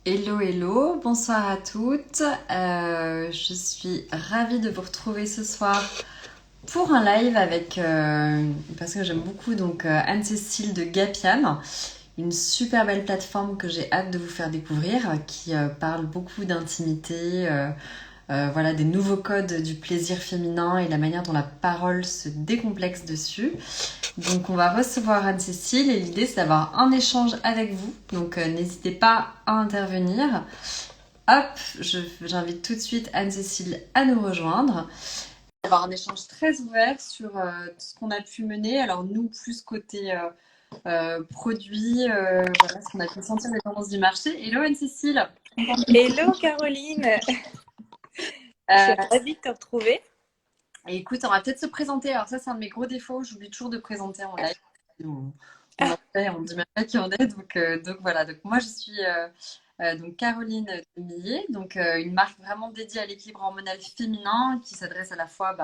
Hello, hello, bonsoir à toutes. Je suis ravie de vous retrouver ce soir pour un live parce que j'aime beaucoup Anne-Cécile de Gapian, une super belle plateforme que j'ai hâte de vous faire découvrir, qui parle beaucoup d'intimité, voilà, des nouveaux codes du plaisir féminin et la manière dont la parole se décomplexe dessus. Donc on va recevoir Anne-Cécile et l'idée c'est d'avoir un échange avec vous. Donc n'hésitez pas à intervenir. Hop, j'invite tout de suite Anne-Cécile à nous rejoindre. On va avoir un échange très ouvert sur tout ce qu'on a pu mener. Alors nous, plus côté produit, voilà ce qu'on a pu sentir des tendances du marché. Hello Anne-Cécile. Hello Caroline, je suis ravie de te retrouver. Et écoute, on va peut-être se présenter. Alors ça, c'est un de mes gros défauts. J'oublie toujours de présenter en live. On en fait, on dit même pas qui on est. Donc voilà. Donc moi, je suis donc Caroline Millet, une marque vraiment dédiée à l'équilibre hormonal féminin qui s'adresse à la fois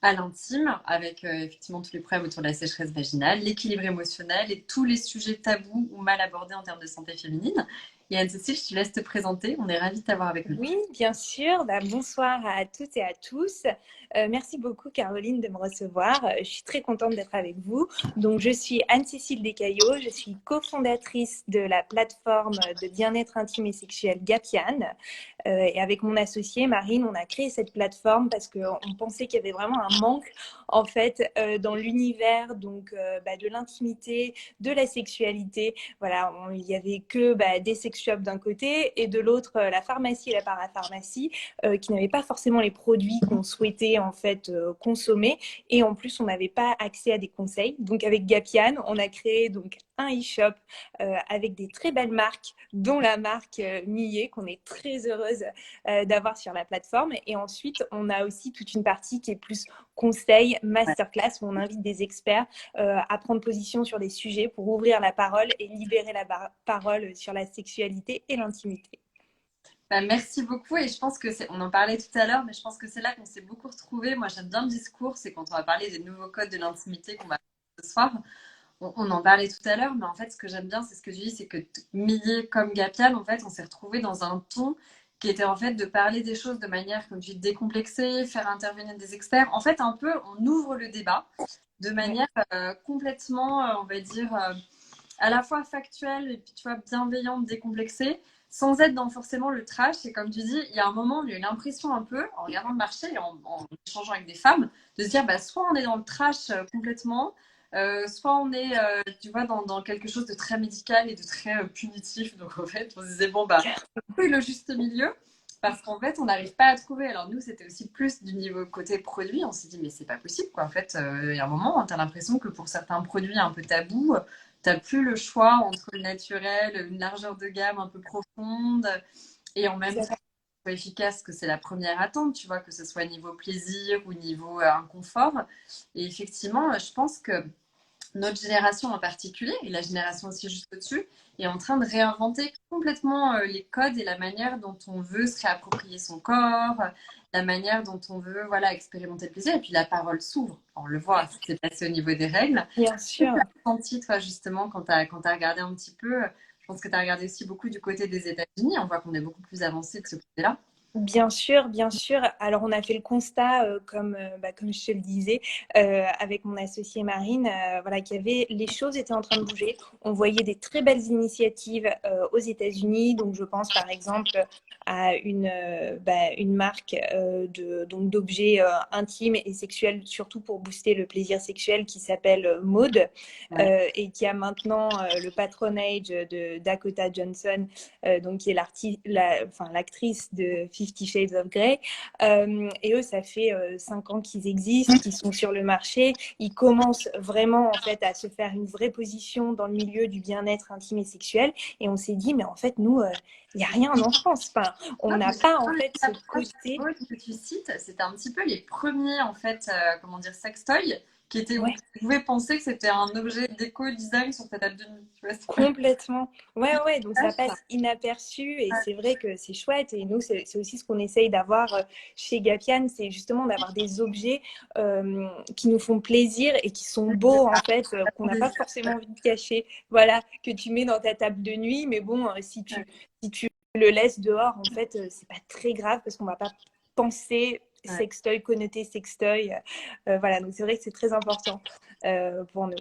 à l'intime, avec effectivement tous les problèmes autour de la sécheresse vaginale, l'équilibre émotionnel et tous les sujets tabous ou mal abordés en termes de santé féminine. Et Anne-Cécile, je te laisse te présenter. On est ravis de t'avoir avec nous. Oui, bien sûr. Bonsoir à toutes et à tous. Merci beaucoup Caroline de me recevoir. Je suis très contente d'être avec vous. Donc, je suis Anne-Cécile Descaillaux. Je suis cofondatrice de la plateforme de bien-être intime et sexuel Gapian. Et avec mon associée Marine, on a créé cette plateforme parce qu'on pensait qu'il y avait vraiment un manque en fait dans l'univers de l'intimité, de la sexualité. Voilà, il y avait que des sex shops d'un côté et de l'autre la pharmacie et la parapharmacie qui n'avaient pas forcément les produits qu'on souhaitait en fait consommer, et en plus on n'avait pas accès à des conseils. Donc avec Gapian, on a créé donc un e-shop avec des très belles marques, dont la marque Millet, qu'on est très heureuse d'avoir sur la plateforme. Et ensuite, on a aussi toute une partie qui est plus conseil, masterclass, où on invite des experts à prendre position sur des sujets pour ouvrir la parole et libérer la parole sur la sexualité et l'intimité. Merci beaucoup et je pense que on en parlait tout à l'heure, mais je pense que c'est là qu'on s'est beaucoup retrouvés. Moi, j'aime bien le discours, c'est quand on va parler des nouveaux codes de l'intimité qu'on va faire ce soir. On en parlait tout à l'heure, mais en fait, ce que j'aime bien, c'est ce que tu dis, c'est que Millet comme Gapial, en fait, on s'est retrouvés dans un ton qui était en fait de parler des choses de manière, comme tu dis, décomplexée, faire intervenir des experts. En fait, un peu, on ouvre le débat de manière complètement, on va dire, à la fois factuelle et puis tu vois bienveillante, décomplexée, sans être dans forcément le trash. Et comme tu dis, il y a un moment, on a eu l'impression un peu, en regardant le marché et en échangeant avec des femmes, de se dire, soit on est dans le trash complètement, soit on est, tu vois, dans quelque chose de très médical et de très punitif. Donc en fait, on se disait, bon, trouver le juste milieu. Parce qu'en fait, on n'arrive pas à trouver. Alors nous, c'était aussi plus du niveau côté produit. On s'est dit, mais c'est pas possible, quoi. En fait, il y a un moment, tu as l'impression que pour certains produits un peu tabous, t'as plus le choix entre le naturel, une largeur de gamme un peu profonde et en même temps efficace, que c'est la première attente, tu vois, que ce soit niveau plaisir ou niveau inconfort. Et effectivement, je pense que notre génération en particulier, et la génération aussi juste au-dessus, est en train de réinventer complètement les codes et la manière dont on veut se réapproprier son corps, la manière dont on veut voilà, expérimenter le plaisir. Et puis la parole s'ouvre. On le voit, c'est passé au niveau des règles. Bien Qu'est-ce que sûr. tu as senti, toi, justement, quand tu as regardé un petit peu? Je pense que tu as regardé aussi beaucoup du côté des États-Unis. On voit qu'on est beaucoup plus avancé de ce côté-là. Bien sûr, bien sûr. Alors, on a fait le constat, comme je te le disais, avec mon associée Marine, voilà, qu'il y avait, les choses étaient en train de bouger. On voyait des très belles initiatives aux États-Unis. Donc, je pense par exemple à une marque d'objets intimes et sexuels, surtout pour booster le plaisir sexuel, qui s'appelle Maud, Ouais. et qui a maintenant le patronage de Dakota Johnson, qui est l'actrice de Fifty Shades of Grey. Et eux, ça fait 5 ans qu'ils existent, qu'ils sont sur le marché. Ils commencent vraiment en fait à se faire une vraie position dans le milieu du bien-être intime et sexuel. Et on s'est dit, mais en fait, nous, il n'y a rien en France. Enfin, on Non, n'a mais pas en dans les fait ce approches côté. mode que tu cites, c'était un petit peu les premiers, en fait, comment dire, sextoys qui étaient où Ouais. tu pouvais penser que c'était un objet déco-design sur ta table de nuit. Tu vois, Complètement. Ouais, ouais, donc ça c'est passe inaperçu et c'est vrai que c'est chouette. Et nous, c'est aussi ce qu'on essaye d'avoir chez Gapian, c'est justement d'avoir des objets qui nous font plaisir et qui sont beaux, en fait, qu'on n'a pas forcément envie de cacher. Voilà, que tu mets dans ta table de nuit, mais bon, si tu le laisse dehors, en fait, c'est pas très grave parce qu'on va pas penser Ouais. sextoy, connoter sextoy. Voilà, donc c'est vrai que c'est très important pour nous.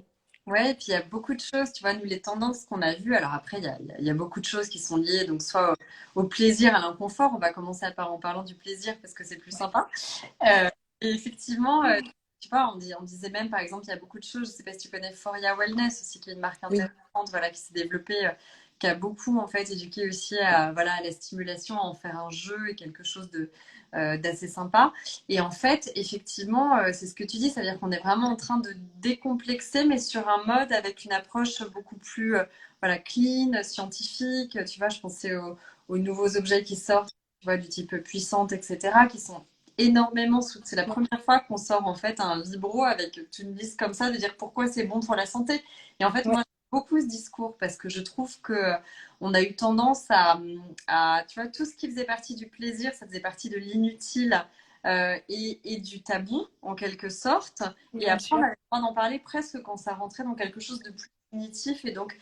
Ouais, et puis il y a beaucoup de choses, tu vois, nous, les tendances qu'on a vues. Alors après, il y a beaucoup de choses qui sont liées, donc soit au plaisir, à l'inconfort. On va commencer en parlant du plaisir parce que c'est plus Ouais. sympa. Et effectivement, tu vois, on disait même, par exemple, il y a beaucoup de choses. Je sais pas si tu connais Foria Wellness aussi, qui est une marque Oui, intéressante, voilà, qui s'est développée, qui a beaucoup, en fait, éduqué aussi à, voilà, à la stimulation, à en faire un jeu et quelque chose d'assez sympa. Et en fait, effectivement, c'est ce que tu dis, c'est-à-dire qu'on est vraiment en train de décomplexer, mais sur un mode avec une approche beaucoup plus, voilà, clean, scientifique. Tu vois, je pensais aux nouveaux objets qui sortent, tu vois, du type puissante, etc., qui sont énormément c'est la première fois qu'on sort en fait un libro avec toute une liste comme ça de dire pourquoi c'est bon pour la santé. Et en fait, ouais, moi, j'aime beaucoup ce discours parce que je trouve que on a eu tendance tu vois, tout ce qui faisait partie du plaisir, ça faisait partie de l'inutile et du tabou en quelque sorte. Et bien après, on sûr. avait le droit d'en parler presque quand ça rentrait dans quelque chose de plus cognitif et donc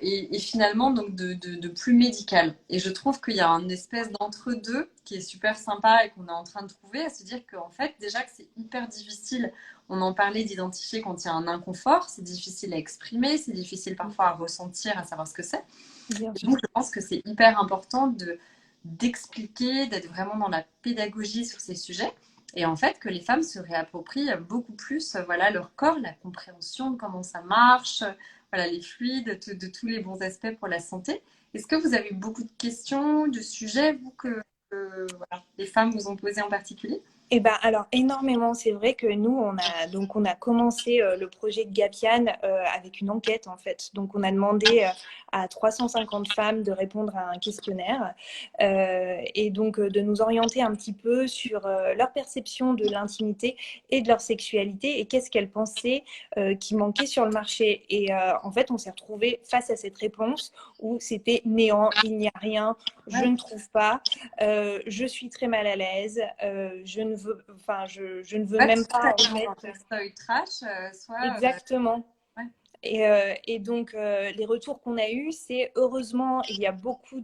et finalement donc de plus médical. Et je trouve qu'il y a une espèce d'entre-deux qui est super sympa et qu'on est en train de trouver, à se dire qu'en fait, déjà que c'est hyper difficile, on en parlait d'identifier quand il y a un inconfort, c'est difficile à exprimer, c'est difficile parfois à ressentir, à savoir ce que c'est. Bien Et sûr. donc, je pense que c'est hyper important d'expliquer, d'être vraiment dans la pédagogie sur ces sujets. Et en fait, que les femmes se réapproprient beaucoup plus voilà, leur corps, la compréhension de comment ça marche, voilà, les fluides, de tous les bons aspects pour la santé. Est-ce que vous avez beaucoup de questions, de sujets, vous, que voilà, les femmes vous ont posé en particulier? Eh ben, alors énormément, c'est vrai que nous on a commencé le projet de Gapian avec une enquête en fait. Donc on a demandé à 350 femmes de répondre à un questionnaire et donc de nous orienter un petit peu sur leur perception de l'intimité et de leur sexualité et qu'est-ce qu'elles pensaient qui manquait sur le marché. Et en fait, on s'est retrouvé face à cette réponse où c'était néant, il n'y a rien, je Ouais, ne trouve pas. Je suis très mal à l'aise. Je ne veux ouais, même soit pas, en aller dans un fait. sextoy trash, soit Exactement. ouais. Et donc, les retours qu'on a eus, c'est heureusement, il y a beaucoup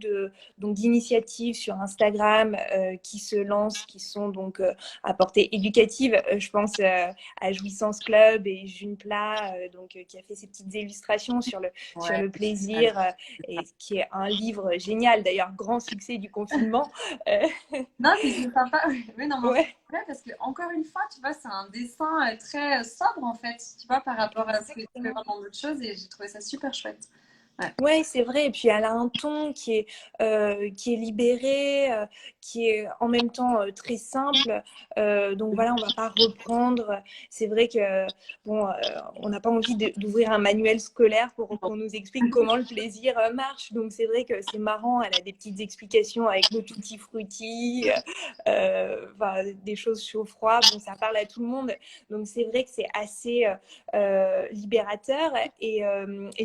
d'initiatives sur Instagram qui se lancent, qui sont donc à portée éducative. Je pense à Jouissance Club et June Plat, qui a fait ses petites illustrations sur Ouais. le plaisir, et qui est un livre génial, d'ailleurs, grand succès du confinement. Euh, Non, puis c'est sympa. Oui, non, mais en fait, ouais, c'est vrai parce que, encore une fois, tu vois, c'est un dessin très sobre, en fait, tu vois, par rapport à ce que tu fais exactement. vraiment d'autres choses, et j'ai trouvé ça super chouette. Ouais. Ouais, c'est vrai. Et puis elle a un ton qui est libéré, qui est en même temps très simple. Donc voilà, on va pas reprendre. C'est vrai que bon, on n'a pas envie d'ouvrir un manuel scolaire pour qu'on nous explique comment le plaisir marche. Donc c'est vrai que c'est marrant. Elle a des petites explications avec le tutti frutti, enfin, des choses chaud-froid. Bon, ça parle à tout le monde. Donc c'est vrai que c'est assez libérateur. Et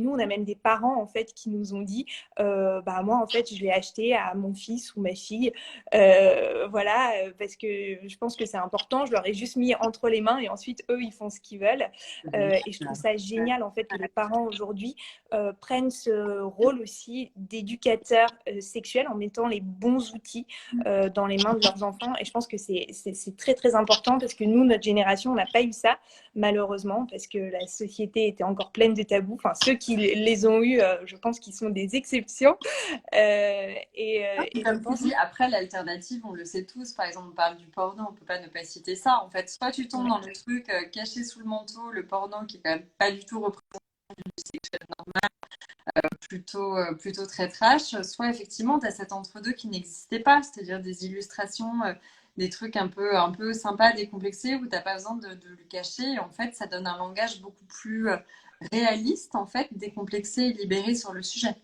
nous, on a même des parents en fait qui nous ont dit, bah moi en fait, je l'ai acheté à mon fils ou ma fille, voilà, parce que je pense que c'est important. Je leur ai juste mis entre les mains et ensuite eux, ils font ce qu'ils veulent. Et je trouve ça génial en fait que les parents aujourd'hui prennent ce rôle aussi d'éducateurs sexuels en mettant les bons outils dans les mains de leurs enfants. Et je pense que c'est très très important parce que nous, notre génération, on n'a pas eu ça malheureusement, parce que la société était encore pleine de tabous. Enfin, ceux qui les ont eus, je pense qu'ils sont des exceptions. Et je Comme tu pense... dis, après, l'alternative, on le sait tous, par exemple, on parle du porno, on peut pas ne pas citer ça. En fait, soit tu tombes Ouais, dans le truc caché sous le manteau, le porno qui est quand même pas du tout représenté plutôt très trash, soit effectivement, tu as cet entre-deux qui n'existait pas, c'est-à-dire des illustrations, des trucs un peu sympas, décomplexés, où tu n'as pas besoin de le cacher. Et en fait, ça donne un langage beaucoup plus réaliste, en fait, décomplexé et libéré sur le sujet.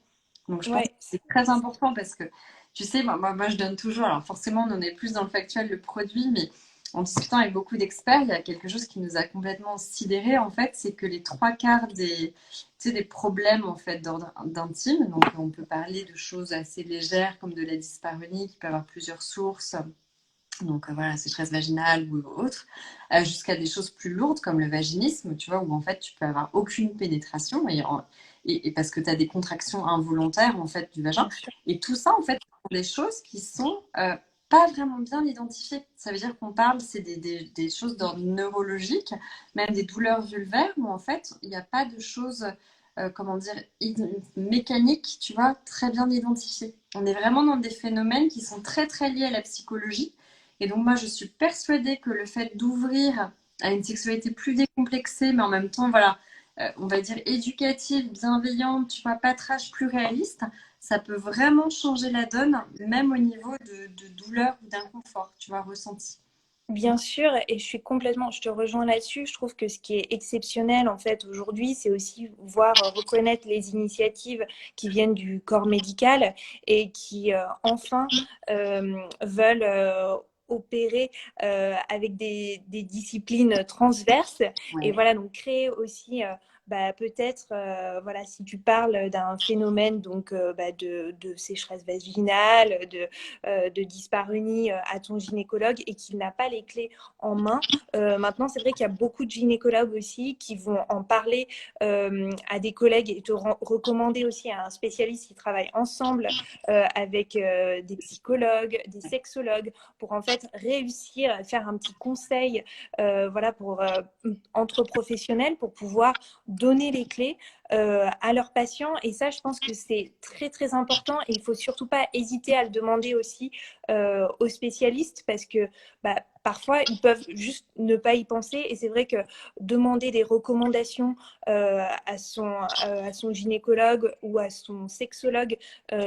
Donc, je pense que ouais, c'est très important parce que, tu sais, moi, je donne toujours, alors forcément, on en est plus dans le factuel, le produit, mais en discutant avec beaucoup d'experts, il y a quelque chose qui nous a complètement sidérés, en fait, c'est que les trois quarts des problèmes, en fait, d'ordre d'intime, donc on peut parler de choses assez légères comme de la dyspareunie qui peut avoir plusieurs sources, donc voilà, sécheresse vaginale ou autre, jusqu'à des choses plus lourdes comme le vaginisme, tu vois, où en fait tu peux avoir aucune pénétration et parce que tu as des contractions involontaires en fait du vagin. Et tout ça, en fait, sont des choses qui sont pas vraiment bien identifiées. Ça veut dire qu'on parle, c'est des choses d'ordre neurologique, même des douleurs vulvaires, où en fait, il n'y a pas de choses, comment dire, mécaniques, tu vois, très bien identifiées. On est vraiment dans des phénomènes qui sont très, très liés à la psychologie. Et donc, moi, je suis persuadée que le fait d'ouvrir à une sexualité plus décomplexée, mais en même temps, voilà, on va dire éducative, bienveillante, tu vois, pas trash, plus réaliste, ça peut vraiment changer la donne, même au niveau de douleur ou d'inconfort, tu vois, ressenti. Bien sûr, et je te rejoins là-dessus. Je trouve que ce qui est exceptionnel en fait aujourd'hui, c'est aussi voir reconnaître les initiatives qui viennent du corps médical et qui enfin veulent opérer avec des disciplines transverses. Et Ouais. voilà, donc créer aussi peut-être, voilà, si tu parles d'un phénomène donc de sécheresse vaginale, de dyspareunie à ton gynécologue et qu'il n'a pas les clés en main. Maintenant, c'est vrai qu'il y a beaucoup de gynécologues aussi qui vont en parler à des collègues et te recommander aussi à un spécialiste qui travaille ensemble avec des psychologues, des sexologues pour en fait réussir à faire un petit conseil voilà, pour, entre professionnels pour pouvoir donner les clés à leurs patients. Et ça, je pense que c'est très, très important. Et il ne faut surtout pas hésiter à le demander aussi aux spécialistes parce que parfois, ils peuvent juste ne pas y penser. Et c'est vrai que demander des recommandations à son gynécologue ou à son sexologue,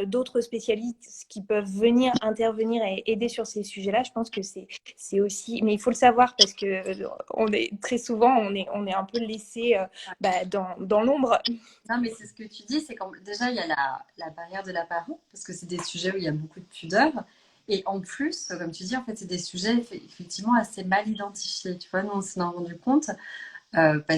d'autres spécialistes qui peuvent venir intervenir et aider sur ces sujets-là, je pense que c'est aussi... Mais il faut le savoir parce que on est, très souvent, on est un peu laissé dans l'ombre. Non, mais c'est ce que tu dis, c'est quand déjà il y a la barrière de la parole, parce que c'est des sujets où il y a beaucoup de pudeur. Et en plus, comme tu dis, en fait, c'est des sujets effectivement assez mal identifiés. Tu vois, nous, on s'en est rendu compte.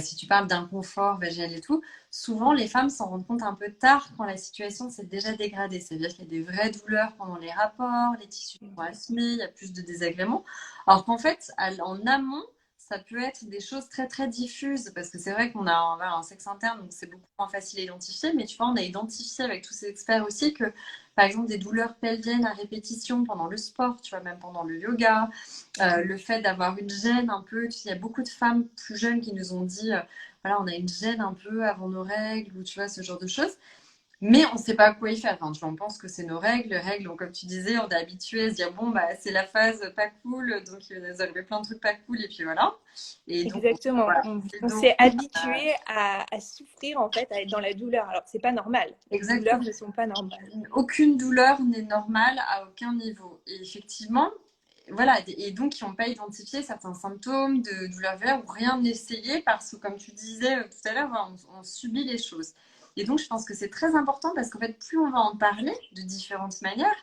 Si tu parles d'inconfort vaginal et tout, souvent les femmes s'en rendent compte un peu tard quand la situation s'est déjà dégradée. C'est-à-dire qu'il y a des vraies douleurs pendant les rapports, les tissus sont asthmés, il y a plus de désagréments. Alors qu'en fait, en amont, ça peut être des choses très très diffuses parce que c'est vrai qu'on a voilà, un sexe interne, donc c'est beaucoup moins facile à identifier. Mais tu vois, on a identifié avec tous ces experts aussi que, par exemple, des douleurs pelviennes à répétition pendant le sport, tu vois, même pendant le yoga, le fait d'avoir une gêne un peu, tu sais, il y a beaucoup de femmes plus jeunes qui nous ont dit, voilà, on a une gêne un peu avant nos règles, ou tu vois, ce genre de choses. Mais on ne sait pas quoi y faire. Enfin, tu vois, on pense que c'est nos règles. Les règles, donc, comme tu disais, on est habitué à se dire, bon, bah, c'est la phase pas cool, donc il va nous arriver plein de trucs pas cool, et puis voilà. Et donc, Exactement. voilà. Et On donc, s'est habitué à souffrir, en fait, à être dans la douleur. Alors, c'est pas normal. Les douleurs exactement. ne sont pas normales. Aucune douleur n'est normale à aucun niveau. Et effectivement, voilà, et donc qui n'ont pas identifié certains symptômes de douleur vulvaire ou rien essayé parce que, comme tu disais tout à l'heure, voilà, on subit les choses. Et donc, je pense que c'est très important parce qu'en fait, plus on va en parler de différentes manières,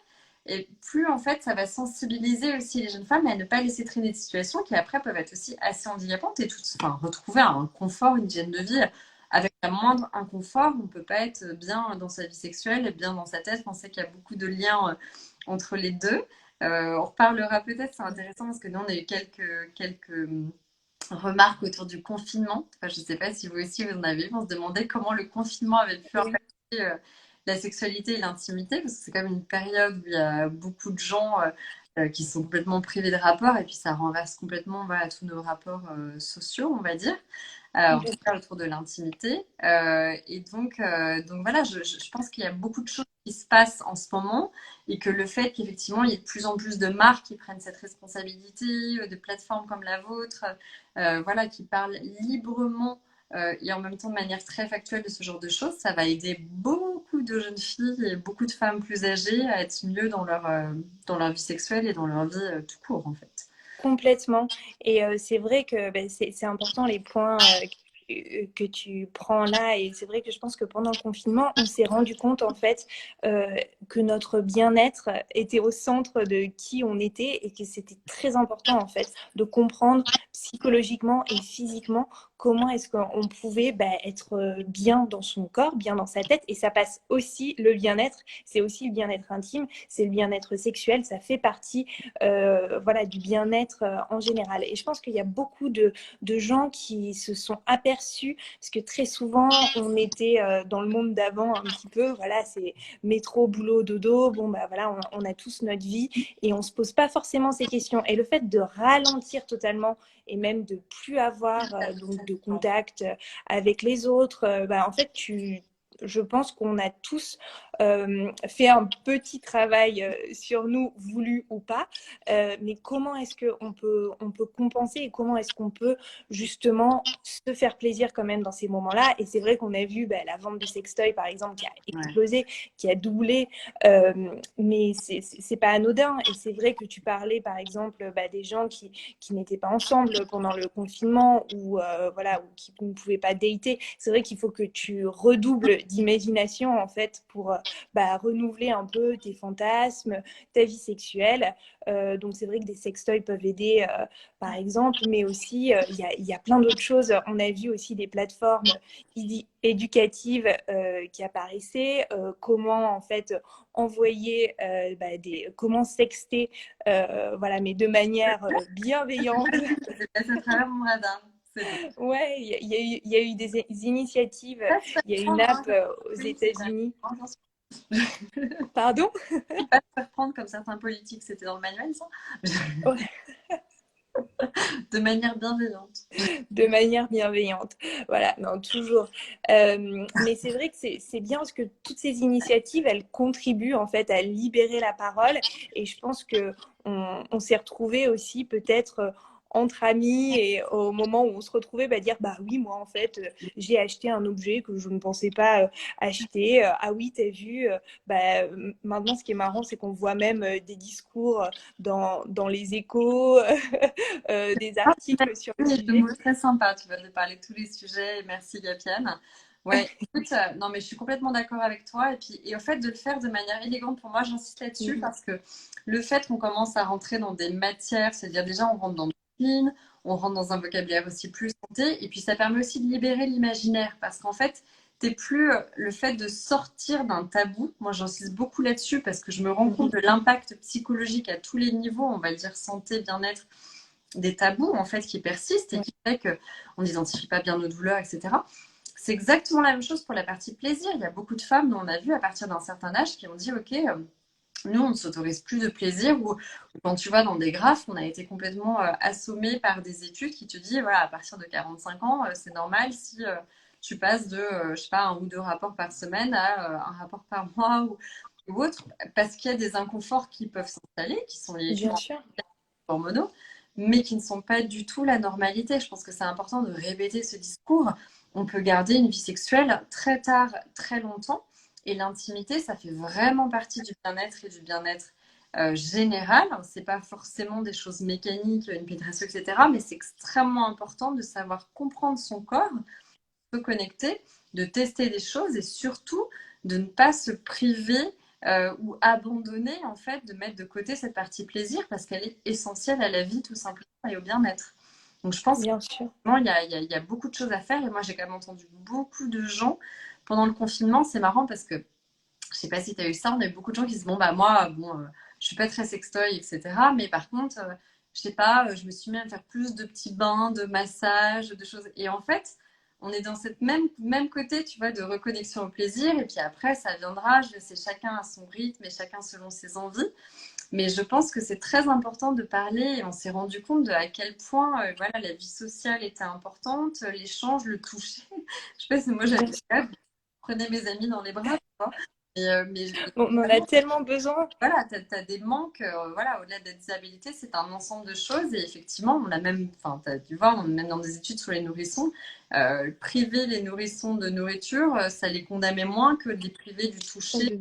et plus en fait, ça va sensibiliser aussi les jeunes femmes à ne pas laisser traîner des situations qui après peuvent être aussi assez handicapantes et enfin, retrouver un confort, une hygiène de vie. Avec un moindre inconfort, on ne peut pas être bien dans sa vie sexuelle et bien dans sa tête. On sait qu'il y a beaucoup de liens entre les deux. On reparlera peut-être, c'est intéressant parce que nous, on a eu quelques remarques autour du confinement. Enfin, je ne sais pas si vous aussi vous en avez vu. On se demandait comment le confinement avait pu Oui. impacter la sexualité et l'intimité, parce que c'est quand même une période où il y a beaucoup de gens qui sont complètement privés de rapports et puis ça renverse complètement voilà, tous nos rapports sociaux, on va dire. En tout cas autour de l'intimité. Donc voilà, je pense qu'il y a beaucoup de choses qui se passent en ce moment et que le fait qu'effectivement il y ait de plus en plus de marques qui prennent cette responsabilité, de plateformes comme la vôtre, voilà, qui parlent librement et en même temps de manière très factuelle de ce genre de choses, ça va aider beaucoup de jeunes filles et beaucoup de femmes plus âgées à être mieux dans leur vie sexuelle et dans leur vie tout court en fait. Complètement. Et c'est vrai que c'est important les points que tu prends là. Et c'est vrai que je pense que pendant le confinement, on s'est rendu compte en fait que notre bien-être était au centre de qui on était et que c'était très important en fait de comprendre psychologiquement et physiquement comment est-ce qu'on pouvait être bien dans son corps, bien dans sa tête. Et ça passe aussi, le bien-être, c'est aussi le bien-être intime, c'est le bien-être sexuel, ça fait partie voilà, du bien-être en général. Et je pense qu'il y a beaucoup de gens qui se sont aperçus, parce que très souvent, on était dans le monde d'avant un petit peu, voilà, c'est métro, boulot, dodo, bon, bah voilà, on a tous notre vie et on se pose pas forcément ces questions. Et le fait de ralentir totalement et même de plus avoir donc de contact avec les autres, en fait, je pense qu'on a tous fait un petit travail sur nous, voulu ou pas, mais comment est-ce on peut compenser et comment est-ce qu'on peut justement se faire plaisir quand même dans ces moments-là. Et c'est vrai qu'on a vu la vente de sextoys, par exemple, qui a explosé, qui a doublé, mais c'est pas anodin. Et c'est vrai que tu parlais, par exemple, des gens qui n'étaient pas ensemble pendant le confinement ou, voilà, ou qui ne pouvaient pas dater. C'est vrai qu'il faut que tu redoubles d'imagination, en fait, pour renouveler un peu tes fantasmes, ta vie sexuelle. Donc, c'est vrai que des sextoys peuvent aider, par exemple, mais aussi, il y a plein d'autres choses. On a vu aussi des plateformes éducatives qui apparaissaient, comment, en fait, envoyer comment sexter, voilà, mais de manière bienveillante. C'est passé à travers mon radar. Ouais, il y a eu des initiatives. Il y a une app aux États-Unis. Pardon? Pas se faire prendre comme certains politiques, c'était dans le manuel, ça. Ouais. De manière bienveillante. De manière bienveillante. Voilà, non, toujours. Mais c'est vrai que c'est bien parce que toutes ces initiatives, elles contribuent en fait à libérer la parole. Et je pense que on s'est retrouvés aussi peut-être entre amis et au moment où on se retrouvait, dire bah oui, moi en fait, j'ai acheté un objet que je ne pensais pas acheter. Ah oui, t'as vu. Maintenant, ce qui est marrant, c'est qu'on voit même des discours dans les échos, des articles sur le C'est des sujet. mots très sympa, tu vas de parler de tous les sujets. Merci Gapienne. Ouais, écoute, non mais je suis complètement d'accord avec toi. Et au fait de le faire de manière élégante, pour moi, j'insiste là-dessus parce que le fait qu'on commence à rentrer dans des matières, c'est-à-dire déjà on rentre dans le clean, on rentre dans un vocabulaire aussi plus santé, et puis ça permet aussi de libérer l'imaginaire parce qu'en fait, t'es plus le fait de sortir d'un tabou. Moi, j'insiste beaucoup là-dessus parce que je me rends compte de l'impact psychologique à tous les niveaux, on va le dire santé, bien-être, des tabous en fait qui persistent et qui fait qu'on n'identifie pas bien nos douleurs, etc. C'est exactement la même chose pour la partie plaisir. Il y a beaucoup de femmes dont on a vu à partir d'un certain âge qui ont dit ok, nous on ne s'autorise plus de plaisir ou quand tu vois dans des graphes, on a été complètement assommé par des études qui te disent voilà à partir de 45 ans c'est normal si tu passes de je sais pas un ou deux rapports par semaine à un rapport par mois ou autre parce qu'il y a des inconforts qui peuvent s'installer qui sont liés Bien sûr. hormonaux, mais qui ne sont pas du tout la normalité. Je pense que c'est important de répéter ce discours. On peut garder une vie sexuelle très tard, très longtemps, et l'intimité, ça fait vraiment partie du bien-être et du bien-être général. C'est pas forcément des choses mécaniques, une pénétration, etc., mais c'est extrêmement important de savoir comprendre son corps, se connecter, de tester des choses et surtout de ne pas se priver ou abandonner, en fait, de mettre de côté cette partie plaisir parce qu'elle est essentielle à la vie tout simplement et au bien-être. Donc je pense Bien sûr. qu'il y a beaucoup de choses à faire et moi j'ai quand même entendu beaucoup de gens pendant le confinement. C'est marrant parce que je sais pas si tu as eu ça, on a eu beaucoup de gens qui se disent bon bah moi je suis pas très sextoy etc. Mais par contre je sais pas, je me suis mis à me faire plus de petits bains, de massages, de choses et en fait on est dans cette même côté tu vois de reconnexion au plaisir et puis après ça viendra, c'est chacun à son rythme et chacun selon ses envies. Mais je pense que c'est très important de parler et on s'est rendu compte de à quel point voilà, la vie sociale était importante, l'échange, le toucher. Je sais pas si moi j'avais je prenais mes amis dans les bras, tu vois. Mais On en a tellement besoin. voilà, tu as, des manques, voilà, au-delà de la disabilité, c'est un ensemble de choses et effectivement, on a même, enfin, tu vois, on est même dans des études sur les nourrissons, priver les nourrissons de nourriture, ça les condamnait moins que de les priver du toucher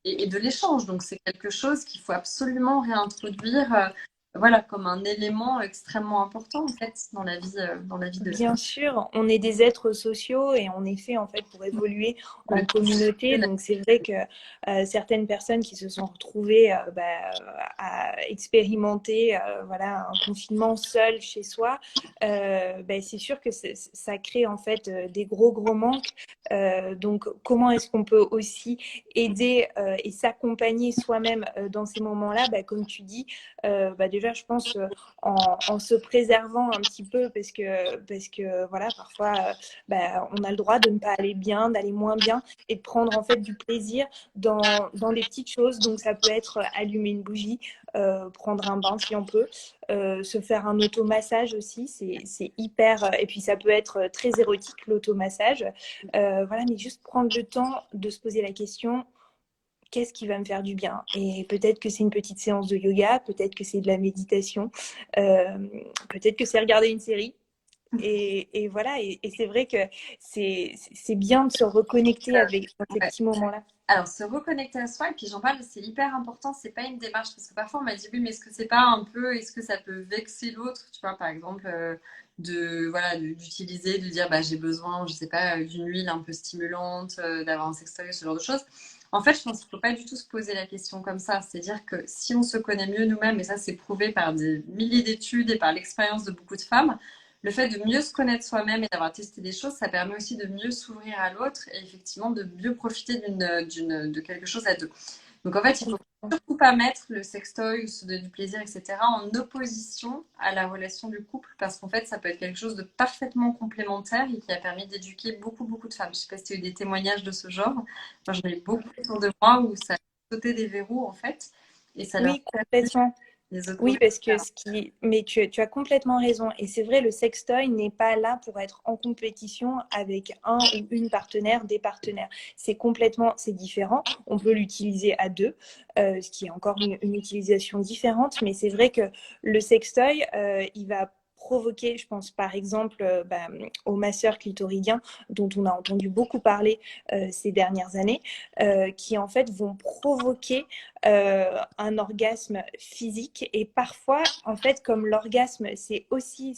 et de l'échange. Donc c'est quelque chose qu'il faut absolument réintroduire voilà, comme un élément extrêmement important en fait dans la vie de Bien sûr, on est des êtres sociaux et on est fait en fait pour évoluer en communauté. Donc c'est vrai que certaines personnes qui se sont retrouvées à expérimenter voilà un confinement seul chez soi, c'est sûr que ça crée en fait des gros manques. Donc comment est-ce qu'on peut aussi aider et s'accompagner soi-même dans ces moments-là? Comme tu dis, déjà je pense en se préservant un petit peu parce que voilà, parfois, on a le droit de ne pas aller bien, d'aller moins bien et de prendre en fait du plaisir dans des petites choses. Donc, ça peut être allumer une bougie, prendre un bain si on peut, se faire un automassage aussi, c'est hyper. Et puis, ça peut être très érotique, l'automassage. Voilà, mais juste prendre le temps de se poser la question qu'est-ce qui va me faire du bien? Et peut-être que c'est une petite séance de yoga, peut-être que c'est de la méditation, euh, peut-être que c'est regarder une série. Et voilà, et c'est vrai que c'est bien de se reconnecter avec ces Ouais. petits moments-là. Alors, se reconnecter à soi, et puis j'en parle, c'est hyper important, c'est pas une démarche, parce que parfois on m'a dit, oui, mais est-ce que c'est pas un peu, est-ce que ça peut vexer l'autre, tu vois, par exemple, voilà, d'utiliser, de dire, bah, j'ai besoin, je sais pas, d'une huile un peu stimulante, d'avoir un sextoy, ce genre de choses. En fait, je pense qu'il faut pas du tout se poser la question comme ça, c'est-à-dire que si on se connaît mieux nous-mêmes, et ça c'est prouvé par des milliers d'études et par l'expérience de beaucoup de femmes, le fait de mieux se connaître soi-même et d'avoir testé des choses, ça permet aussi de mieux s'ouvrir à l'autre et effectivement de mieux profiter de quelque chose à deux. Donc en fait, il faut surtout pas mettre le sextoy ou se donner du plaisir, etc., en opposition à la relation du couple, parce qu'en fait, ça peut être quelque chose de parfaitement complémentaire et qui a permis d'éduquer beaucoup de femmes. Je sais pas si tu as eu des témoignages de ce genre. Moi, j'en ai beaucoup autour de moi où ça a sauté des verrous, en fait, et ça leur Oui, a permis complètement. les autres. Oui, parce que mais tu as complètement raison. Et c'est vrai, le sextoy n'est pas là pour être en compétition avec un ou une partenaire, des partenaires. C'est différent. On peut l'utiliser à deux, ce qui est encore une utilisation différente. Mais c'est vrai que le sextoy, il va provoquer, je pense par exemple aux masseurs clitoridiens dont on a entendu beaucoup parler ces dernières années, qui en fait vont provoquer un orgasme physique. Et parfois, en fait, comme l'orgasme, c'est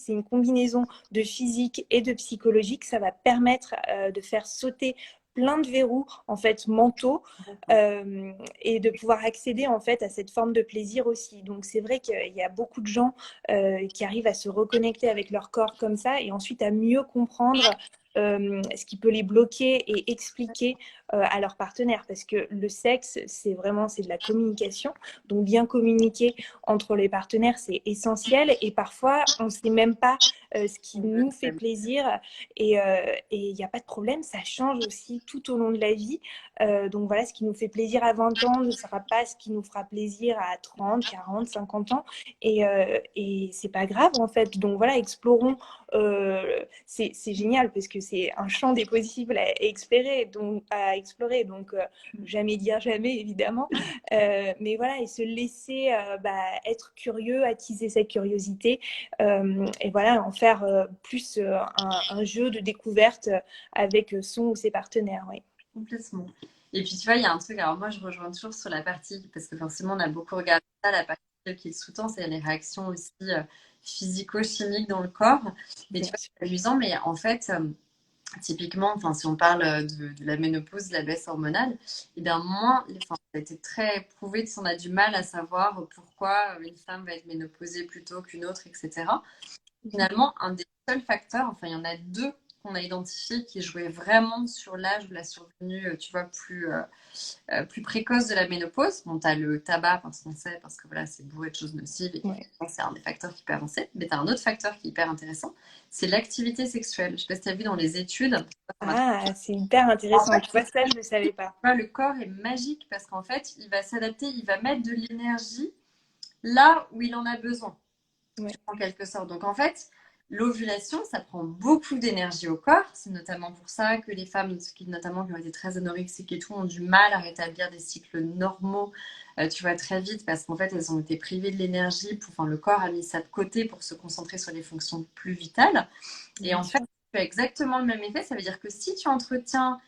une combinaison de physique et de psychologique, ça va permettre de faire sauter plein de verrous en fait mentaux et de pouvoir accéder en fait à cette forme de plaisir aussi. Donc c'est vrai qu'il y a beaucoup de gens qui arrivent à se reconnecter avec leur corps comme ça et ensuite à mieux comprendre ce qui peut les bloquer et expliquer à leur partenaire parce que le sexe c'est de la communication, donc bien communiquer entre les partenaires c'est essentiel et parfois on ne sait même pas ce qui nous fait plaisir et il n'y a pas de problème, ça change aussi tout au long de la vie. Donc voilà, ce qui nous fait plaisir à 20 ans ne sera pas ce qui nous fera plaisir à 30, 40, 50 ans et c'est pas grave en fait. Donc voilà, explorons, c'est génial parce que c'est un champ des possibles à explorer. Donc jamais dire jamais évidemment, mais voilà et se laisser être curieux, attiser sa curiosité et voilà en faire plus un jeu de découverte avec son ou ses partenaires. Oui. Complètement. Et puis, tu vois, il y a un truc, alors moi, je rejoins toujours sur la partie, parce que forcément, on a beaucoup regardé ça, la partie qui est sous-tend, c'est les réactions aussi physico-chimiques dans le corps. Mais tu Bien vois, sûr. c'est amusant, mais en fait, typiquement, enfin, si on parle de la ménopause, de la baisse hormonale, et bien moins, enfin, ça a été très prouvé qu'on a du mal à savoir pourquoi une femme va être ménopausée plutôt qu'une autre, etc. Finalement, un des seuls facteurs, enfin, il y en a deux qu'on a identifiés qui jouaient vraiment sur l'âge ou la survenue, tu vois, plus précoce de la ménopause. Bon, tu as le tabac, parce qu'on sait, parce que voilà, c'est bourré de choses nocives et Ouais. c'est un des facteurs qui peut avancer. Mais tu as un autre facteur qui est hyper intéressant, c'est l'activité sexuelle. Je sais pas si tu as vu dans les études. Ah, c'est hyper En intéressant. fait, Tu vois, ça, je ne le savais pas. le corps est magique parce qu'en fait, il va s'adapter, il va mettre de l'énergie là où il en a besoin, Ouais. en quelque sorte. Donc en fait, l'ovulation, ça prend beaucoup d'énergie au corps. C'est notamment pour ça que les femmes, notamment qui ont été très anorexiques et tout, ont du mal à rétablir des cycles normaux, tu vois, très vite, parce qu'en fait, elles ont été privées de l'énergie. Enfin, le corps a mis ça de côté pour se concentrer sur les fonctions plus vitales. Et Bien en fait, sûr. tu as exactement le même effet. Ça veut dire que si tu entretiens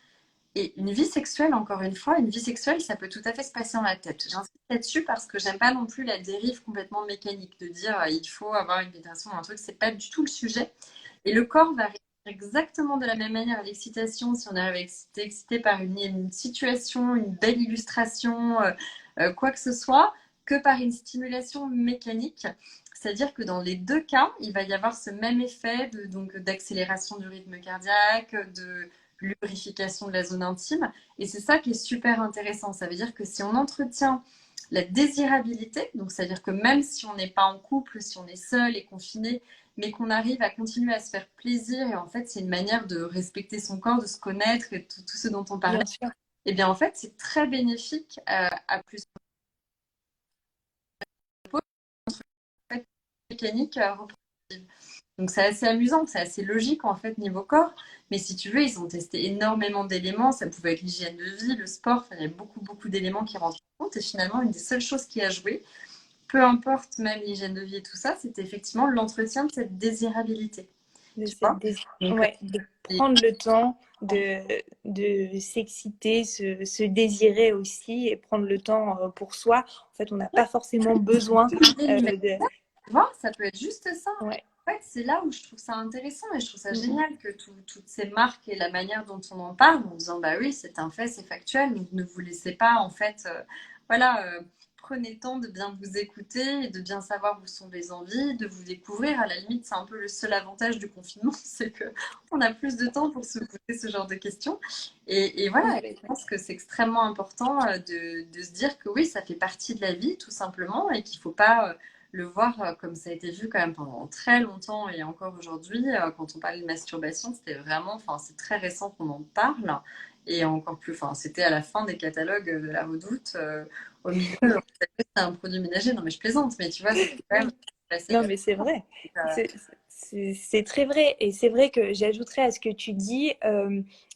Et une vie sexuelle, encore une fois, une vie sexuelle, ça peut tout à fait se passer dans la tête. J'insiste là-dessus parce que j'aime pas non plus la dérive complètement mécanique de dire il faut avoir une pénétration ou un truc, c'est pas du tout le sujet. Et le corps va réagir exactement de la même manière à l'excitation si on arrive à être excité par une situation, une belle illustration, quoi que ce soit, que par une stimulation mécanique. C'est-à-dire que dans les deux cas, il va y avoir ce même effet donc d'accélération du rythme cardiaque, de lubrification de la zone intime. Et c'est ça qui est super intéressant. Ça veut dire que si on entretient la désirabilité, donc c'est-à-dire que même si on n'est pas en couple, si on est seul et confiné, mais qu'on arrive à continuer à se faire plaisir, et en fait c'est une manière de respecter son corps, de se connaître et tout ce dont on parlait, Bien sûr. et bien en fait c'est très bénéfique à plus mécanique reproductive. Donc c'est assez amusant, c'est assez logique en fait niveau corps. Mais si tu veux, ils ont testé énormément d'éléments. Ça pouvait être l'hygiène de vie, le sport. Enfin, il y a beaucoup d'éléments qui rentrent en compte. Et finalement, une des seules choses qui a joué, peu importe même l'hygiène de vie et tout ça, c'était effectivement l'entretien de cette désirabilité. De, Tu vois. Donc, ouais, de prendre le temps de s'exciter, se désirer aussi et prendre le temps pour soi. En fait, on n'a pas forcément besoin de... tu vois, ça peut être juste ça. Ouais. En fait, c'est là où je trouve ça intéressant et je trouve ça génial que toutes ces marques et la manière dont on en parle en disant bah oui, c'est un fait, c'est factuel, donc ne vous laissez pas en fait, voilà, prenez le temps de bien vous écouter et de bien savoir où sont les envies, de vous découvrir. À la limite, c'est un peu le seul avantage du confinement, c'est que on a plus de temps pour se poser ce genre de questions. Et voilà, je pense que c'est extrêmement important de se dire que oui, ça fait partie de la vie tout simplement et qu'il ne faut pas le voir comme ça a été vu quand même pendant très longtemps et encore aujourd'hui, quand on parle de masturbation, c'était vraiment, enfin, c'est très récent qu'on en parle et encore plus, enfin, c'était à la fin des catalogues de la Redoute, au milieu, on savait que c'était un produit ménager. Non, mais je plaisante, mais tu vois, c'est quand même passé il Non, y a mais c'est vrai. longtemps. C'est très vrai. Et c'est vrai que j'ajouterais à ce que tu dis,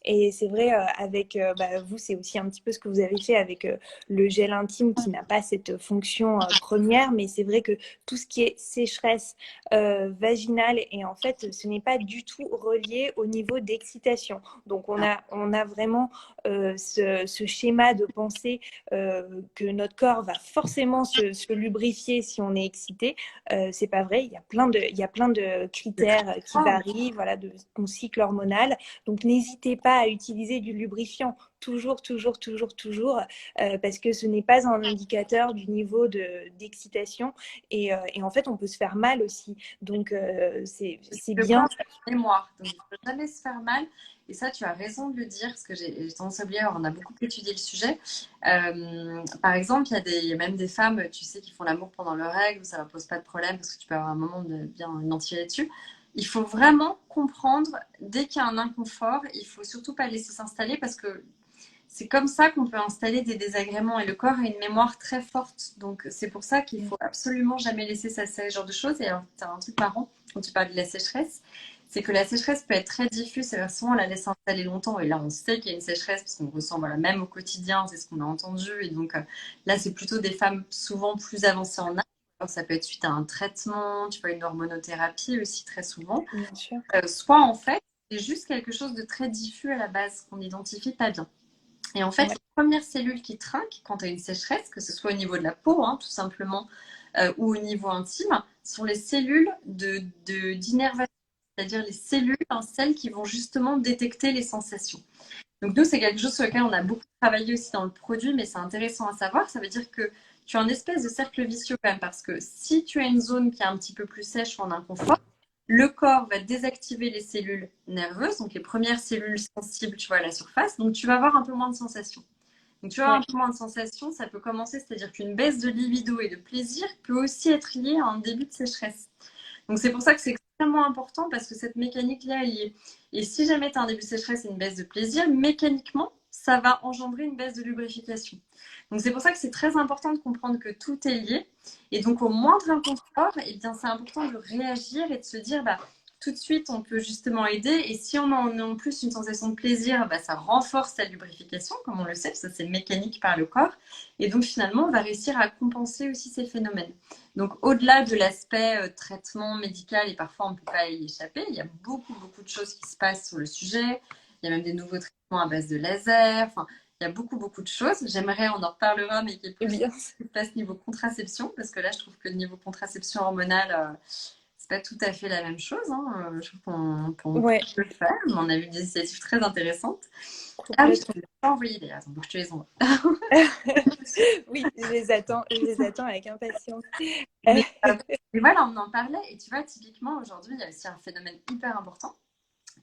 et c'est vrai avec bah, vous, c'est aussi un petit peu ce que vous avez fait avec le gel intime qui n'a pas cette fonction première, mais c'est vrai que tout ce qui est sécheresse vaginale, et en fait, ce n'est pas du tout relié au niveau d'excitation. Donc, on a vraiment ce schéma de pensée que notre corps va forcément se lubrifier si on est excité. C'est pas vrai. Il y a plein de critères qui varient, voilà, de ton cycle hormonal. Donc, n'hésitez pas à utiliser du lubrifiant. Toujours, toujours, toujours, toujours, parce que ce n'est pas un indicateur du niveau d'excitation. Et en fait, on peut se faire mal aussi. Donc, c'est Le bien. corps a une mémoire, donc il ne faut jamais se faire mal. Et ça, tu as raison de le dire, parce que j'ai tendance à oublier, alors on a beaucoup étudié le sujet. Par exemple, il y a même des femmes, tu sais, qui font l'amour pendant leurs règles, où ça ne pose pas de problème, parce que tu peux avoir un moment de bien identifier là-dessus. Il faut vraiment comprendre, dès qu'il y a un inconfort, il ne faut surtout pas le laisser s'installer, parce que c'est comme ça qu'on peut installer des désagréments et le corps a une mémoire très forte. Donc c'est pour ça qu'il faut absolument jamais laisser ça, ce genre de choses. Et alors, tu as un truc marrant quand tu parles de la sécheresse, c'est que la sécheresse peut être très diffuse. Et souvent, on la laisse installer longtemps. Et là, on sait qu'il y a une sécheresse parce qu'on ressent, voilà, même au quotidien, c'est ce qu'on a entendu. Et donc là, c'est plutôt des femmes souvent plus avancées en âge. Alors, ça peut être suite à un traitement, tu vois, une hormonothérapie aussi très souvent. Bien sûr. Soit en fait, c'est juste quelque chose de très diffus à la base qu'on n'identifie pas bien. Et en fait, Ouais. les premières cellules qui trinquent quand tu as une sécheresse, que ce soit au niveau de la peau, hein, tout simplement, ou au niveau intime, sont les cellules d'innervation, c'est-à-dire les cellules, hein, celles qui vont justement détecter les sensations. Donc nous, c'est quelque chose sur lequel on a beaucoup travaillé aussi dans le produit, mais c'est intéressant à savoir. Ça veut dire que tu as un espèce de cercle vicieux quand même, parce que si tu as une zone qui est un petit peu plus sèche ou en inconfort, le corps va désactiver les cellules nerveuses, donc les premières cellules sensibles, tu vois, à la surface. Donc, tu vas avoir un peu moins de sensations. Donc, tu vas avoir Ouais. un peu moins de sensations, ça peut commencer, c'est-à-dire qu'une baisse de libido et de plaisir peut aussi être liée à un début de sécheresse. Donc, c'est pour ça que c'est extrêmement important parce que cette mécanique-là est liée. Et si jamais tu as un début de sécheresse et une baisse de plaisir, mécaniquement, ça va engendrer une baisse de lubrification. Donc, c'est pour ça que c'est très important de comprendre que tout est lié. Et donc, au moindre inconfort, eh bien, c'est important de réagir et de se dire, bah, tout de suite, on peut justement aider. Et si on a en plus une sensation de plaisir, bah, ça renforce la lubrification, comme on le sait, ça c'est mécanique par le corps. Et donc, finalement, on va réussir à compenser aussi ces phénomènes. Donc, au-delà de l'aspect traitement médical, et parfois on ne peut pas y échapper, il y a beaucoup de choses qui se passent sur le sujet. Il y a même des nouveaux traitements à base de laser. Enfin, il y a beaucoup, beaucoup de choses. J'aimerais, on en reparlera, mais qu'il y ait plus Bien. de place niveau contraception, parce que là, je trouve que le niveau contraception hormonale, c'est pas tout à fait la même chose. Hein. Je trouve qu'on peut Ouais, le faire, mais on a vu des initiatives très intéressantes. Ah oui, je complètement. ne l'ai pas envoyé d'ailleurs, donc je te les envoie. Oui, je les attends avec impatience. Mais, mais voilà, on en parlait, et tu vois, typiquement, aujourd'hui, il y a aussi un phénomène hyper important.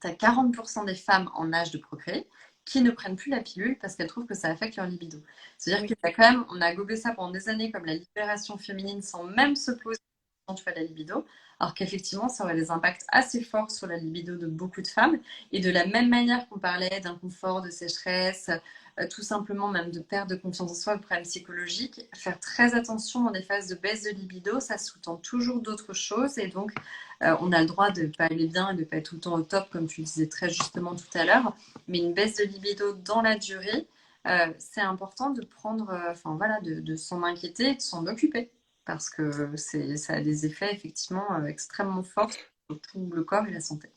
Tu as 40% des femmes en âge de procréer qui ne prennent plus la pilule parce qu'elles trouvent que ça affecte leur libido. C'est-à-dire Oui, qu'il y a quand même, on a gobé ça pendant des années comme la libération féminine sans même se poser quand tu fais la libido, alors qu'effectivement, ça aurait des impacts assez forts sur la libido de beaucoup de femmes. Et de la même manière qu'on parlait d'inconfort, de sécheresse, tout simplement même de perte de confiance en soi, de problèmes psychologiques, faire très attention dans des phases de baisse de libido, ça sous-tend toujours d'autres choses. Et donc, on a le droit de ne pas aller bien et de ne pas être tout le temps au top, comme tu le disais très justement tout à l'heure. Mais une baisse de libido dans la durée, c'est important de prendre, enfin voilà, de s'en inquiéter et de s'en occuper. Parce que ça a des effets effectivement extrêmement forts sur tout le corps et la santé.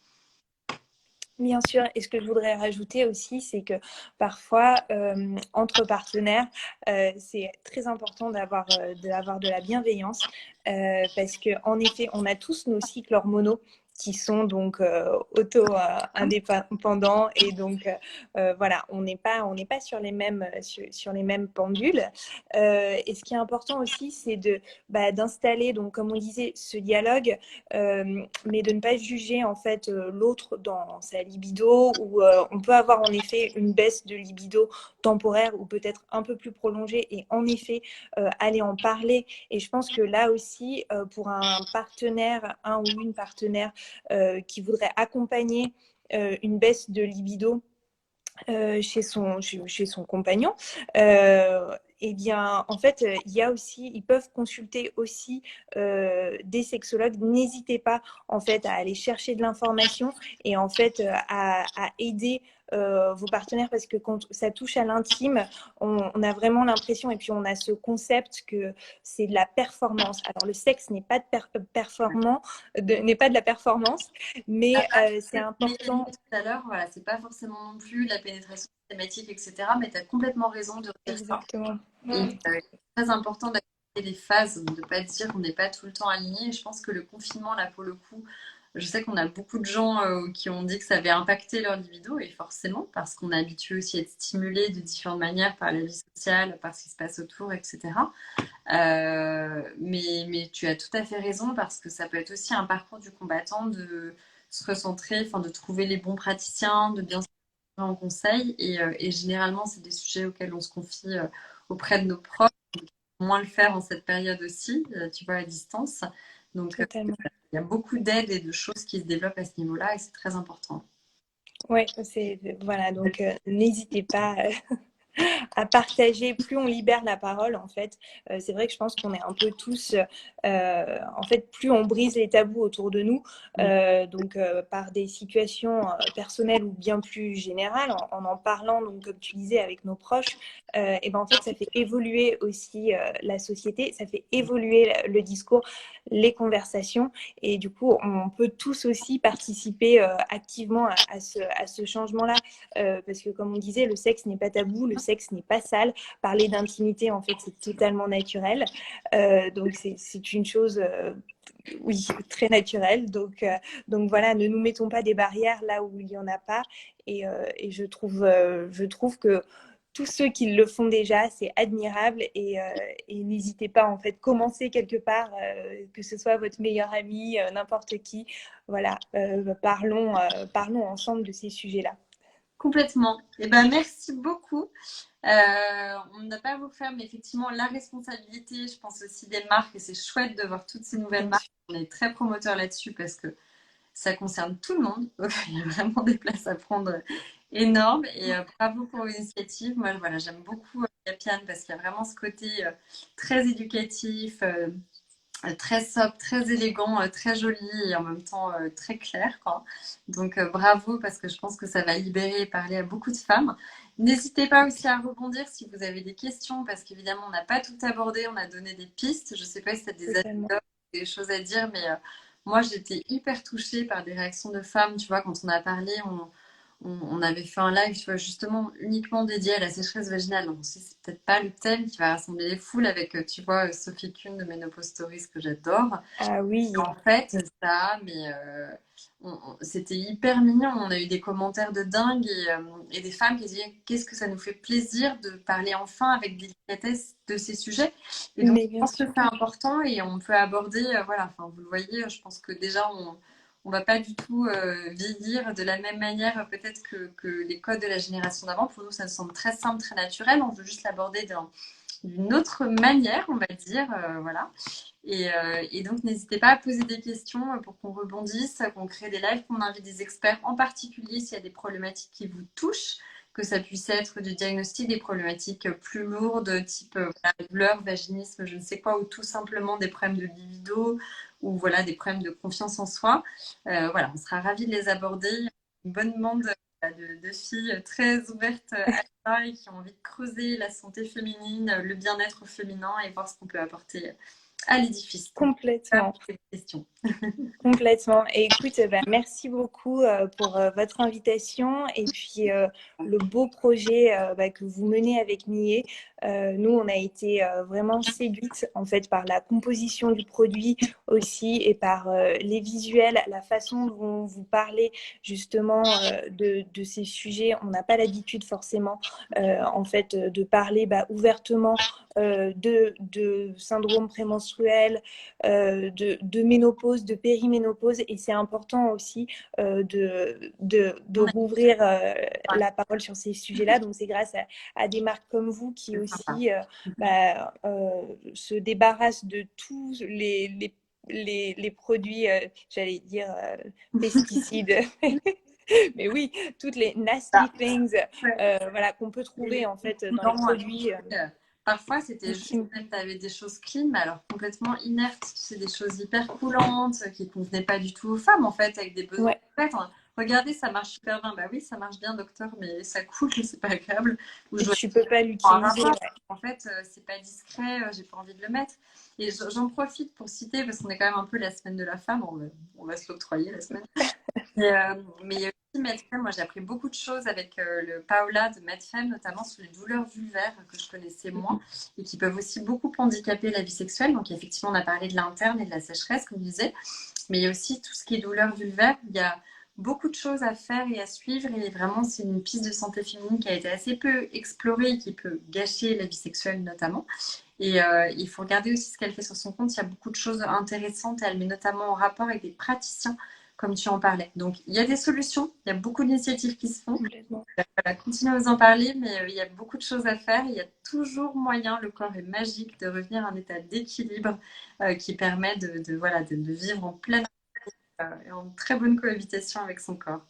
bien sûr. Et ce que je voudrais rajouter aussi, c'est que parfois, entre partenaires, c'est très important d'avoir de la bienveillance parce qu'en effet, on a tous nos cycles hormonaux qui sont donc auto-indépendants et donc voilà, on n'est pas sur sur les mêmes pendules. Et ce qui est important aussi, c'est d'installer, donc comme on disait, ce dialogue mais de ne pas juger en fait l'autre dans sa libido où on peut avoir en effet une baisse de libido temporaire ou peut-être un peu plus prolongée et en effet aller en parler. Et je pense que là aussi pour un partenaire, un ou une partenaire qui voudrait accompagner une baisse de libido chez son compagnon, eh bien, en fait, il y a aussi, ils peuvent consulter aussi des sexologues. N'hésitez pas, en fait, à aller chercher de l'information et en fait à aider vos partenaires parce que quand ça touche à l'intime, on a vraiment l'impression et puis on a ce concept que c'est de la performance. Alors le sexe n'est pas n'est pas de la performance, mais c'est Mais important. tout à l'heure, voilà, c'est pas forcément non plus la pénétration systématique, etc. Mais tu as complètement raison de dire ça. Exactement. Et c'est très important d'accepter les phases, de ne pas dire qu'on n'est pas tout le temps aligné. Je pense que le confinement, là, pour le coup, je sais qu'on a beaucoup de gens qui ont dit que ça avait impacté leur libido, et forcément, parce qu'on est habitué aussi à être stimulé de différentes manières par la vie sociale, par ce qui se passe autour, etc. Mais tu as tout à fait raison, parce que ça peut être aussi un parcours du combattant de se recentrer, enfin, de trouver les bons praticiens, de bien se en conseil. Et généralement, c'est des sujets auxquels on se confie auprès de nos proches, moins le faire en cette période aussi, tu vois, à distance. Donc, Totalement. il y a beaucoup d'aides et de choses qui se développent à ce niveau-là, et c'est très important. Ouais, c'est voilà, donc n'hésitez pas à partager. Plus on libère la parole, en fait, c'est vrai que je pense qu'on est un peu tous, en fait, plus on brise les tabous autour de nous, donc par des situations personnelles ou bien plus générales, en parlant, donc comme tu disais, avec nos proches, et ben en fait, ça fait évoluer aussi la société, ça fait évoluer le discours, les conversations, et du coup, on peut tous aussi participer activement à ce changement-là, parce que comme on disait, le sexe n'est pas tabou, le sexe n'est pas sale. Parler d'intimité, en fait, c'est totalement naturel. Donc c'est une chose, oui, très naturelle. Donc voilà, ne nous mettons pas des barrières là où il n'y en a pas. Et je trouve que tous ceux qui le font déjà, c'est admirable et n'hésitez pas en fait, commencez quelque part, que ce soit votre meilleur ami, n'importe qui. Voilà, parlons ensemble de ces sujets-là. Complètement. Eh ben, merci beaucoup. On n'a pas à vous faire, mais effectivement, la responsabilité, je pense aussi des marques, et c'est chouette de voir toutes ces nouvelles Bien marques. sûr. On est très promoteurs là-dessus parce que ça concerne tout le monde. Donc, il y a vraiment des places à prendre énormes. Et bravo pour l'initiative. Moi, voilà, j'aime beaucoup Capiane parce qu'il y a vraiment ce côté très éducatif, très sobre, très élégant, très joli et en même temps très clair, quoi. Donc bravo, parce que je pense que ça va libérer et parler à beaucoup de femmes. N'hésitez pas aussi à rebondir si vous avez des questions, parce qu'évidemment on n'a pas tout abordé, on a donné des pistes. Je ne sais pas si tu as des Totalement. anecdotes, des choses à dire, mais moi j'étais hyper touchée par des réactions de femmes. Tu vois, quand on a parlé, on avait fait un live, tu vois, justement uniquement dédié à la sécheresse vaginale. Donc, c'est peut-être pas le thème qui va rassembler les foules avec, tu vois, Sophie Kuhn de Menopause Stories que j'adore. Ah oui, En fait, ça, mais c'était hyper mignon. On a eu des commentaires de dingue et des femmes qui disaient qu'est-ce que ça nous fait plaisir de parler enfin avec délicatesse de ces sujets. Et donc, mais je bien pense que sûr. c'est important et on peut aborder, voilà, enfin, vous le voyez, je pense que déjà, on va pas du tout vieillir de la même manière peut-être que les codes de la génération d'avant. Pour nous, ça nous semble très simple, très naturel. On veut juste l'aborder d'une autre manière, on va dire, voilà. Et donc, n'hésitez pas à poser des questions pour qu'on rebondisse, qu'on crée des lives, qu'on invite des experts, en particulier s'il y a des problématiques qui vous touchent, que ça puisse être du diagnostic, des problématiques plus lourdes, type voilà, douleur, vaginisme, je ne sais quoi, ou tout simplement des problèmes de libido, ou voilà, des problèmes de confiance en soi. Voilà, on sera ravis de les aborder. Une bonne bande de filles très ouvertes à ça et qui ont envie de creuser la santé féminine, le bien-être féminin et voir ce qu'on peut apporter à l'édifice. Donc, Complètement. question. Complètement. Et écoute, bah, merci beaucoup pour votre invitation et puis le beau projet bah, que vous menez avec Millet. Nous, on a été vraiment séduites en fait par la composition du produit aussi et par les visuels, la façon dont vous parlez justement de ces sujets. On n'a pas l'habitude forcément en fait de parler bah, ouvertement de syndrome prémenstruel, de ménopause, de périménopause. Et c'est important aussi de rouvrir la parole sur ces sujets-là. Donc, c'est grâce à des marques comme vous qui C'est sympa. aussi se débarrassent de tous les produits, j'allais dire, pesticides. Mais oui, toutes les Ah, nasty things ouais. voilà, qu'on peut Et trouver en fait dans les non, produits parfois, c'était juste intimes. même tu avais des choses clean, mais alors complètement inertes. Tu sais, des choses hyper coulantes qui ne convenaient pas du tout aux femmes, en fait, avec des besoins. Ouais. En fait, regardez, ça marche super bien. Bah oui, ça marche bien, docteur, mais ça coule, c'est pas agréable. Ou je dois Tu peux pas en l'utiliser. rapport. Ouais. En fait, c'est pas discret, j'ai pas envie de le mettre. Et j'en profite pour citer, parce qu'on est quand même un peu la semaine de la femme, on va se l'octroyer la semaine. Mais il y a aussi Medfem. Moi, j'ai appris beaucoup de choses avec le Paola de Medfem, notamment sur les douleurs vulvaires que je connaissais moins et qui peuvent aussi beaucoup handicaper la vie sexuelle. Donc, effectivement, on a parlé de l'interne et de la sécheresse, comme je disais. Mais il y a aussi tout ce qui est douleurs vulvaires. Il y a beaucoup de choses à faire et à suivre. Et vraiment, c'est une piste de santé féminine qui a été assez peu explorée et qui peut gâcher la vie sexuelle, notamment. Et il faut regarder aussi ce qu'elle fait sur son compte. Il y a beaucoup de choses intéressantes et elle met notamment en rapport avec des praticiens, comme tu en parlais. Donc, il y a des solutions, il y a beaucoup d'initiatives qui se font. Complètement. Voilà, continuez à vous en parler, mais il y a beaucoup de choses à faire. Il y a toujours moyen, le corps est magique, de revenir à un état d'équilibre qui permet voilà, de vivre en pleine et en très bonne cohabitation avec son corps.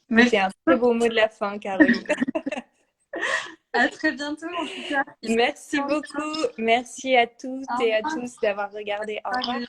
Merci. C'est un très beau mot de la fin, Caroline. À très bientôt, en tout cas. Merci beaucoup. Merci à toutes et à tous d'avoir regardé. Au revoir.